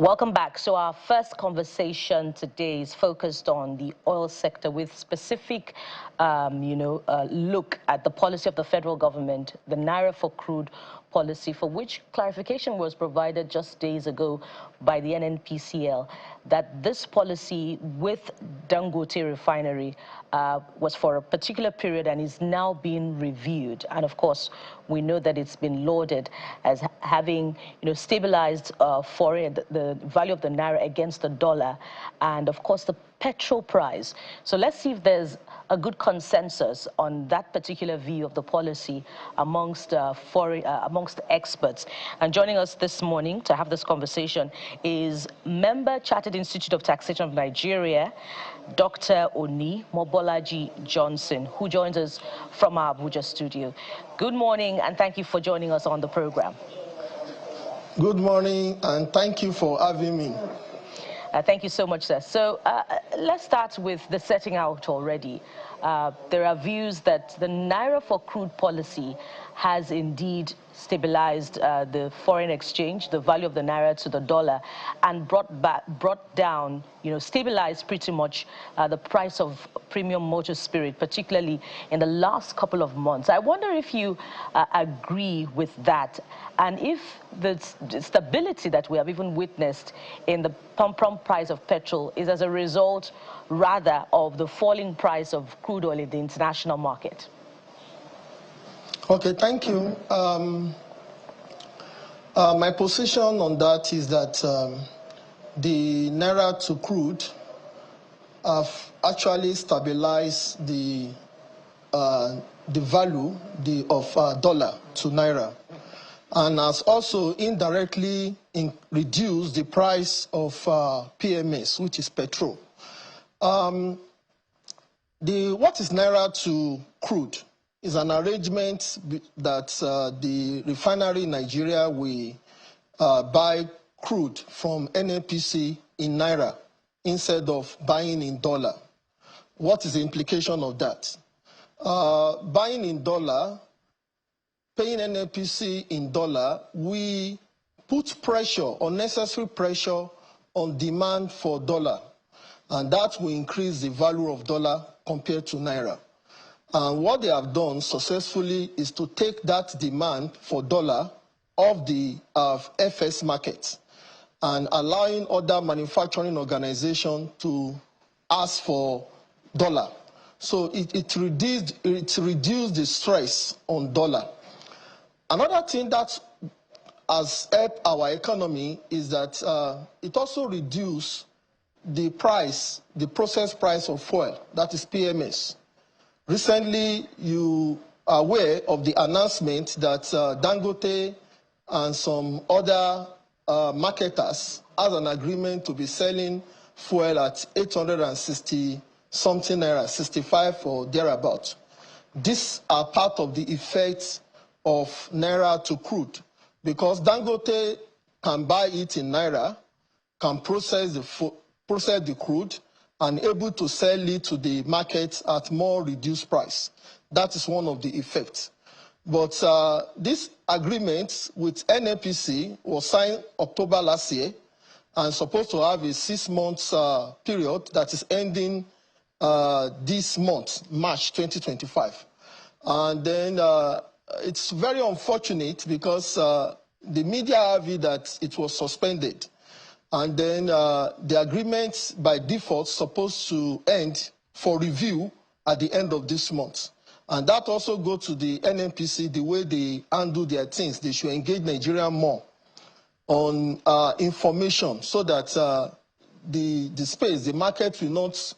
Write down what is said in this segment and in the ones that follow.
Welcome back. So our first conversation today is focused on the oil sector with specific, look at the policy of the federal government, the Naira-for-crude policy, for which clarification was provided just days ago by the NNPCL, that this policy with Dangote refinery was for a particular period and is now being reviewed. And of course, we know that it's been lauded as having, stabilized the value of the naira against the dollar, and of course the petrol price. So let's see if there's a good consensus on that particular view of the policy amongst experts. And joining us this morning to have this conversation is member Chartered Institute of Taxation of Nigeria, Dr. Oni Mobolaji Johnson, who joins us from our Abuja studio. Good morning, and thank you for joining us on the program. Good morning, and thank you for having me. Thank you so much, sir. So let's start with the setting out already. There are views that the Naira-for-crude policy has indeed stabilized the foreign exchange, the value of the naira to the dollar, and brought down, stabilized pretty much the price of premium motor spirit, particularly in the last couple of months. I wonder if you agree with that, and if the stability that we have even witnessed in the pump price of petrol is as a result, rather, of the falling price of crude oil in the international market. Okay, thank you. My position on that is that the naira to crude have actually stabilized the value of dollar to naira, and has also indirectly reduced the price of PMS, which is petrol. What is naira to crude is an arrangement that the refinery in Nigeria will buy crude from NNPC in naira instead of buying in dollar. What is the implication of that? Buying in dollar, paying NNPC in dollar, we put pressure, unnecessary pressure on demand for dollar, and that will increase the value of dollar compared to naira. And what they have done successfully is to take that demand for dollar off the FS market and allowing other manufacturing organizations to ask for dollar. So it reduced the stress on dollar. Another thing that has helped our economy is that it also reduced the process price of fuel, that is PMS. Recently, you are aware of the announcement that Dangote and some other marketers has an agreement to be selling fuel at 860 something naira, 65 or thereabout. These are part of the effects of naira to crude, because Dangote can buy it in naira, can process the crude, and able to sell it to the market at more reduced price. That is one of the effects. But this agreement with NNPC was signed October last year and supposed to have a 6-month period that is ending this month, March 2025. And then it's very unfortunate because the media have it that it was suspended. And then the agreement by default is supposed to end for review at the end of this month. And that also goes to the NNPC, the way they handle their things. They should engage Nigeria more on information so that the market will not,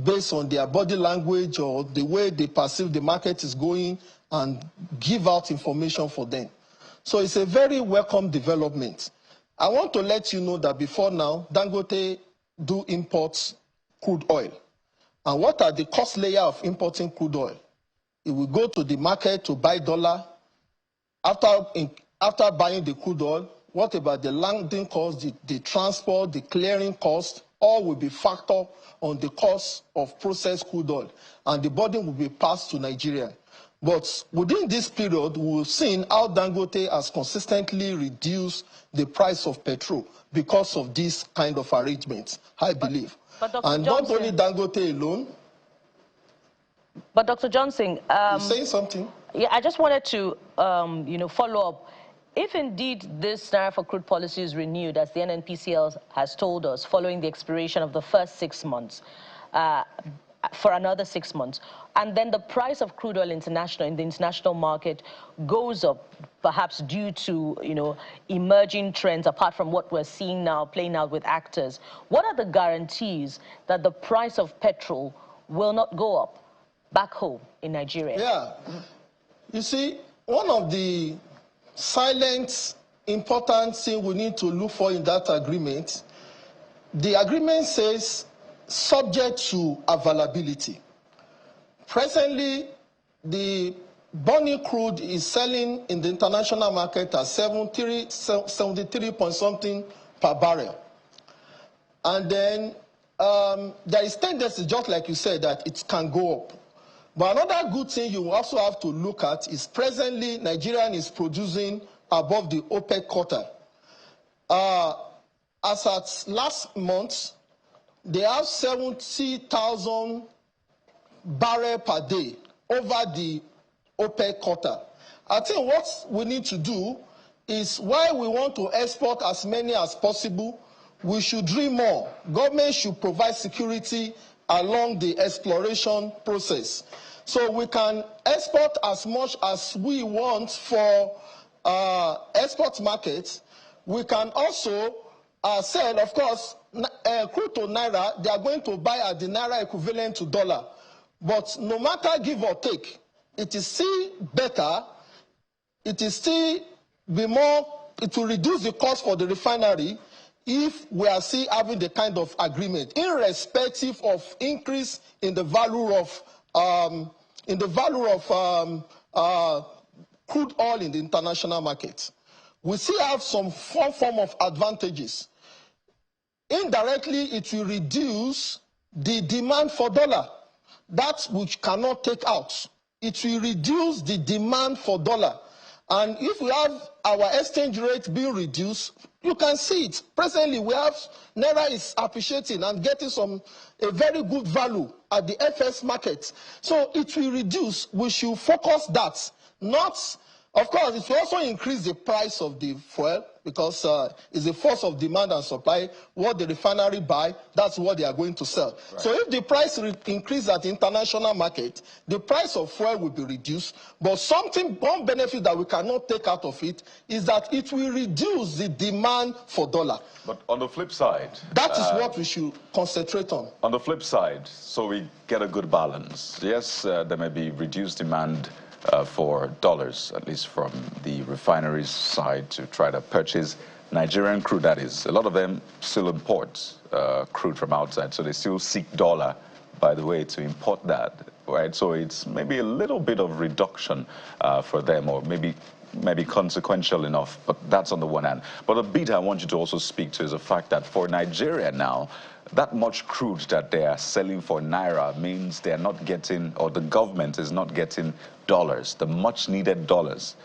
based on their body language or the way they perceive the market is going, and give out information for them. So it's a very welcome development. I want to let you know that before now, Dangote do import crude oil. And what are the cost layer of importing crude oil? It will go to the market to buy dollar. After buying the crude oil, what about the landing cost, the transport, the clearing cost? All will be factored on the cost of processed crude oil. And the burden will be passed to Nigeria. But within this period, we've seen how Dangote has consistently reduced the price of petrol because of this kind of arrangements, I believe. But Dr. And Johnson, not only Dangote alone. But Dr. Johnson, you're saying something? Yeah, I just wanted to, follow up. If indeed this Naira-for-crude policy is renewed, as the NNPCL has told us, following the expiration of the first 6 months, for another 6 months, and then the price of crude oil in the international market goes up, perhaps due to, emerging trends, apart from what we're seeing now, playing out with actors, what are the guarantees that the price of petrol will not go up back home in Nigeria? Yeah. You see, one of the silent, important thing we need to look for in that agreement, the agreement says subject to availability. Presently, the burning crude is selling in the international market at 73 point something per barrel. And then there is tendency, just like you said, that it can go up. But another good thing you also have to look at is presently Nigeria is producing above the OPEC quota. As at last month, they have 70,000 barrels per day over the OPEC quota. I think what we need to do is, while we want to export as many as possible, we should drill more. Government should provide security along the exploration process, so we can export as much as we want for export markets. We can also sell, of course, Crude-For-Naira. They are going to buy at the Naira equivalent to dollar. But no matter give or take, it is still better. It is still it will reduce the cost for the refinery if we are still having the kind of agreement, irrespective of increase in the value of crude oil in the international market. We still have some form of advantages. Indirectly, it will reduce the demand for dollar, that which cannot take out. It will reduce the demand for dollar. And if we have our exchange rate being reduced, you can see it. Presently, we have Naira is appreciating and getting a very good value at the FS market. So it will reduce. We should focus that. Not, of course, it will also increase the price of the fuel, because it's a force of demand and supply. What the refinery buy, that's what they are going to sell. Right. So if the price increase at the international market, the price of fuel will be reduced. But one benefit that we cannot take out of it is that it will reduce the demand for dollar. But on the flip side, that is what we should concentrate on. On the flip side, so we get a good balance. Yes, there may be reduced demand for dollars, at least from the refineries side, to try to purchase Nigerian crude, that is. A lot of them still import crude from outside, so they still seek dollar, by the way, to import that, right? So it's maybe a little bit of reduction for them, or maybe consequential enough, but that's on the one hand. But a bit I want you to also speak to is the fact that for Nigeria now, that much crude that they are selling for Naira means they are not getting, or the government is not getting dollars, the much needed dollars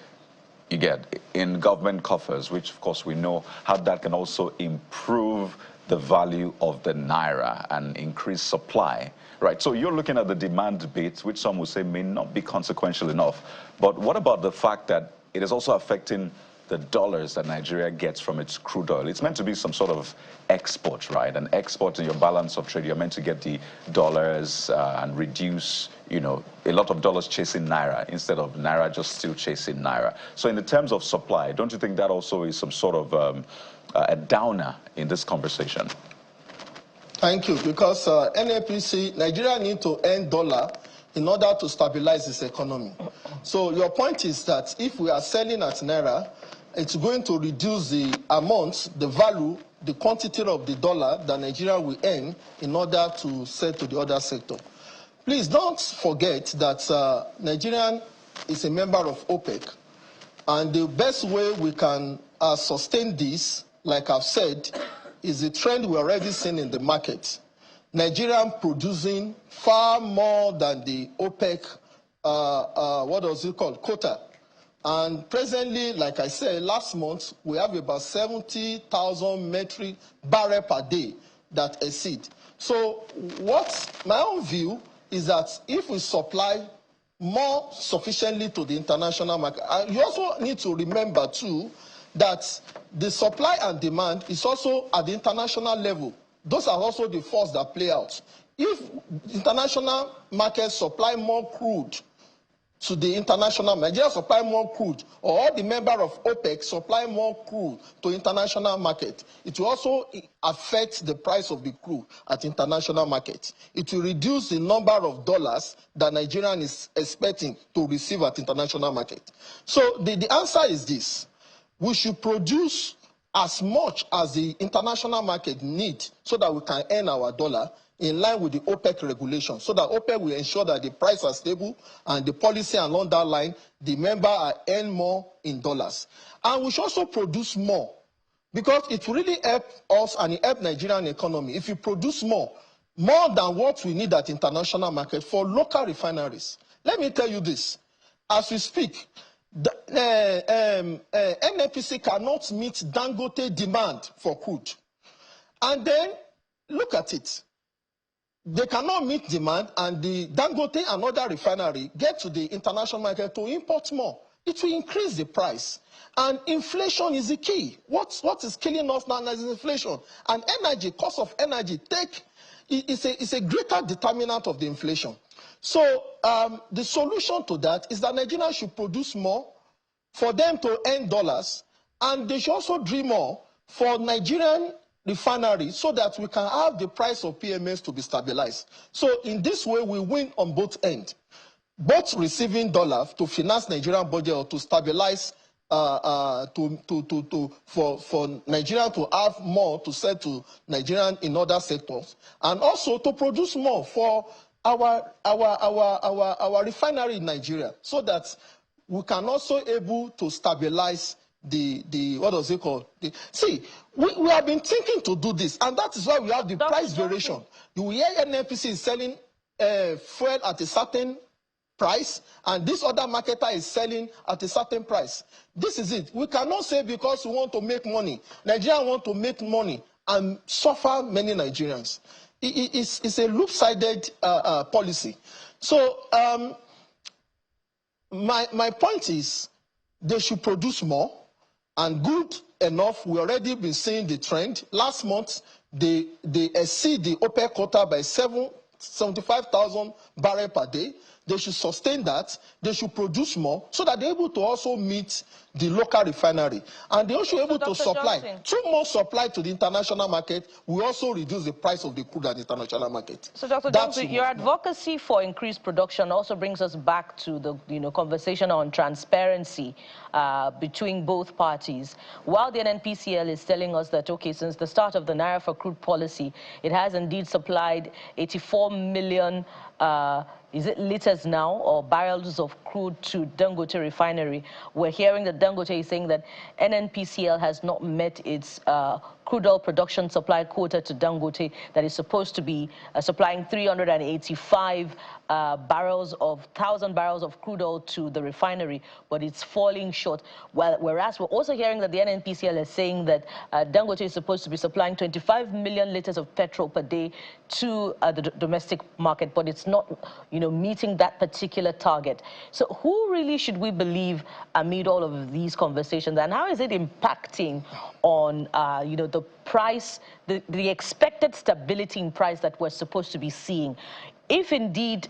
you get in government coffers, which of course we know how that can also improve the value of the Naira and increase supply, right? So you're looking at the demand bit, which some will say may not be consequential enough. But what about the fact that it is also affecting the dollars that Nigeria gets from its crude oil? It's meant to be some sort of export, right? An export in your balance of trade. You're meant to get the dollars and reduce, a lot of dollars chasing Naira instead of Naira just still chasing Naira. So in the terms of supply, don't you think that also is some sort of a downer in this conversation? Thank you, because NAPC, Nigeria need to earn dollar in order to stabilize its economy. So your point is that if we are selling at Naira, it's going to reduce the amount, the value, the quantity of the dollar that Nigeria will earn in order to sell to the other sector. Please don't forget that Nigeria is a member of OPEC, and the best way we can sustain this, like I've said, is the trend we're already seeing in the market. Nigeria producing far more than the OPEC what was it called, Quota. And presently, like I said, last month, we have about 70,000 metric barrel per day that exceed. So what my own view is that if we supply more sufficiently to the international market, and you also need to remember too that the supply and demand is also at the international level. Those are also the forces that play out. If international markets supply more crude to the international, Nigeria supply more crude, or all the members of OPEC supply more crude to international market, it will also affect the price of the crude at international market. It will reduce the number of dollars that Nigerian is expecting to receive at international market. So the answer is this: we should produce as much as the international market needs so that we can earn our dollar in line with the OPEC regulation, so that OPEC will ensure that the price are stable and the policy along that line, the member are earn more in dollars. And we should also produce more, because it will really help us and it help Nigerian economy if you produce more than what we need at international market for local refineries. Let me tell you this: as we speak, the NNPC cannot meet Dangote demand for crude. And then look at it. They cannot meet demand, and the Dangote and other refinery get to the international market to import more. It will increase the price. And inflation is the key. What is killing us now is inflation. And energy, cost of energy, is a greater determinant of the inflation. So the solution to that is that Nigerians should produce more for them to earn dollars, and they should also dream more for Nigerian refinery so that we can have the price of PMS to be stabilized. So in this way, we win on both ends, both receiving dollars to finance Nigerian budget or to stabilize, for Nigeria to have more to sell to Nigerian in other sectors, and also to produce more for our refinery in Nigeria, so that we can also able to stabilize the what was it called? See, we have been thinking to do this, and that is why we have the price variation. You will hear NNPC is selling fuel at a certain price, and this other marketer is selling at a certain price. This is it. We cannot say because we want to make money, Nigerians want to make money and suffer many Nigerians. It's a loop-sided policy. So my point is, they should produce more. And good enough, we already been seeing the trend. Last month, they exceed the OPEC quota by 75,000 barrels per day. They should sustain that. They should produce more so that they're able to also meet the local refinery. And they're also able to supply. Through more supply to the international market, we also reduce the price of the crude at the international market. So, Dr. Johnson, your advocacy for increased production also brings us back to the conversation on transparency between both parties. While the NNPCL is telling us that, okay, since the start of the Naira-for-crude policy, it has indeed supplied 84 million is it liters now, or barrels of crude to Dangote refinery. We're hearing that Dangote is saying that NNPCL has not met its crude oil production supply quota to Dangote, that is supposed to be supplying 385 1,000 barrels of crude oil to the refinery, but it's falling short. Whereas we're also hearing that the NNPCL is saying that Dangote is supposed to be supplying 25 million liters of petrol per day to the domestic market, but it's not, meeting that particular target. So who really should we believe amid all of these conversations, and how is it impacting on, the price, the expected stability in price that we're supposed to be seeing? If indeed,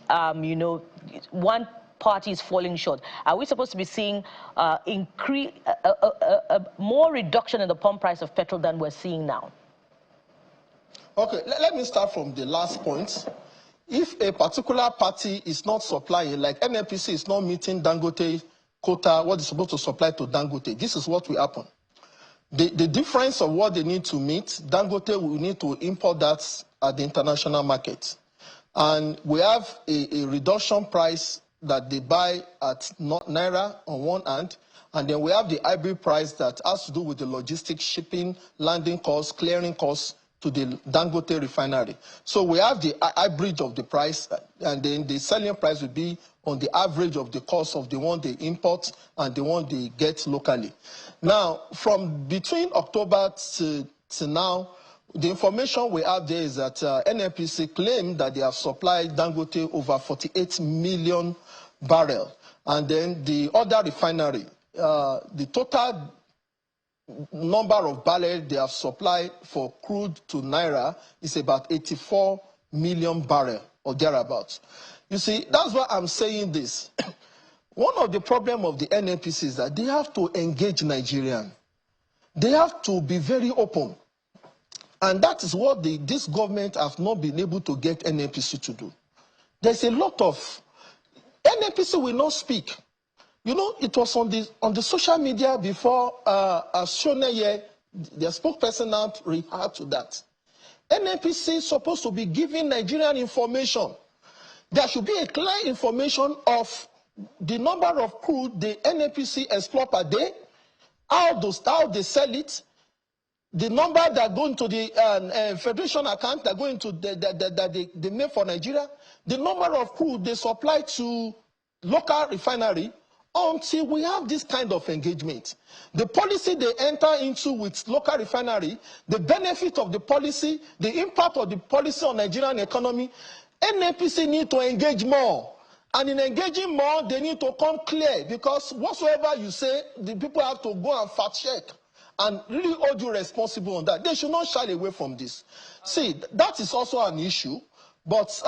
one party is falling short, are we supposed to be seeing more reduction in the pump price of petrol than we're seeing now? Okay, let me start from the last point. If a particular party is not supplying, like NNPC is not meeting Dangote quota, what is supposed to supply to Dangote, this is what will happen. The difference of what they need to meet, Dangote will need to import that at the international market. And we have a reduction price that they buy at Naira on one hand, and then we have the hybrid price that has to do with the logistics, shipping, landing costs, clearing costs to the Dangote refinery. So we have the hybrid of the price, and then the selling price will be on the average of the cost of the one they import and the one they get locally. Now, from between October to now, the information we have there is that NNPC claimed that they have supplied Dangote over 48 million barrels. And then the other refinery, the total number of barrels they have supplied for crude to Naira is about 84 million barrels or thereabouts. You see, that's why I'm saying this. One of the problems of the NNPC is that they have to engage Nigerians. They have to be very open. And that is what this government has not been able to get NNPC to do. There's a lot of... NNPC will not speak. You know, it was on the social media before Shoneye, the spokesperson, now referred to that. NNPC is supposed to be giving Nigerian information. There should be a clear information of the number of crude the NNPC export per day, how they sell it, the number that go into the federation account that go into that they make for Nigeria, the number of crude they supply to local refinery, until we have this kind of engagement. The policy they enter into with local refinery, the benefit of the policy, the impact of the policy on Nigerian economy, NNPC need to engage more. And in engaging more, they need to come clear, because whatsoever you say, the people have to go and fact check and really hold you responsible on that. They should not shy away from this. See, that is also an issue, but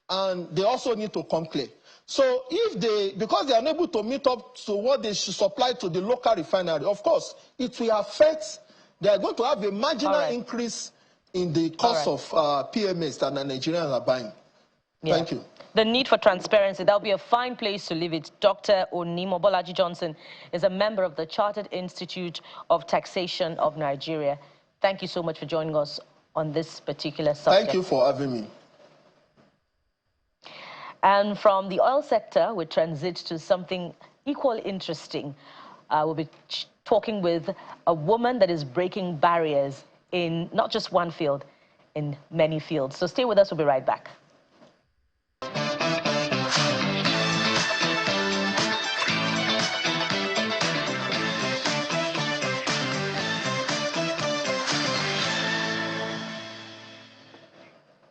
and they also need to come clear. So if because they are unable to meet up to what they should supply to the local refinery, of course, it will affect, they are going to have a marginal increase in the cost of PMS that the Nigerians are buying. Yeah. Thank you. The need for transparency, that'll be a fine place to leave it. Dr. Onimo Bolaji Johnson is a member of the Chartered Institute of Taxation of Nigeria. Thank you so much for joining us on this particular subject. Thank you for having me. And from the oil sector, we transit to something equally interesting. We'll be talking with a woman that is breaking barriers in not just one field, in many fields. So stay with us, we'll be right back.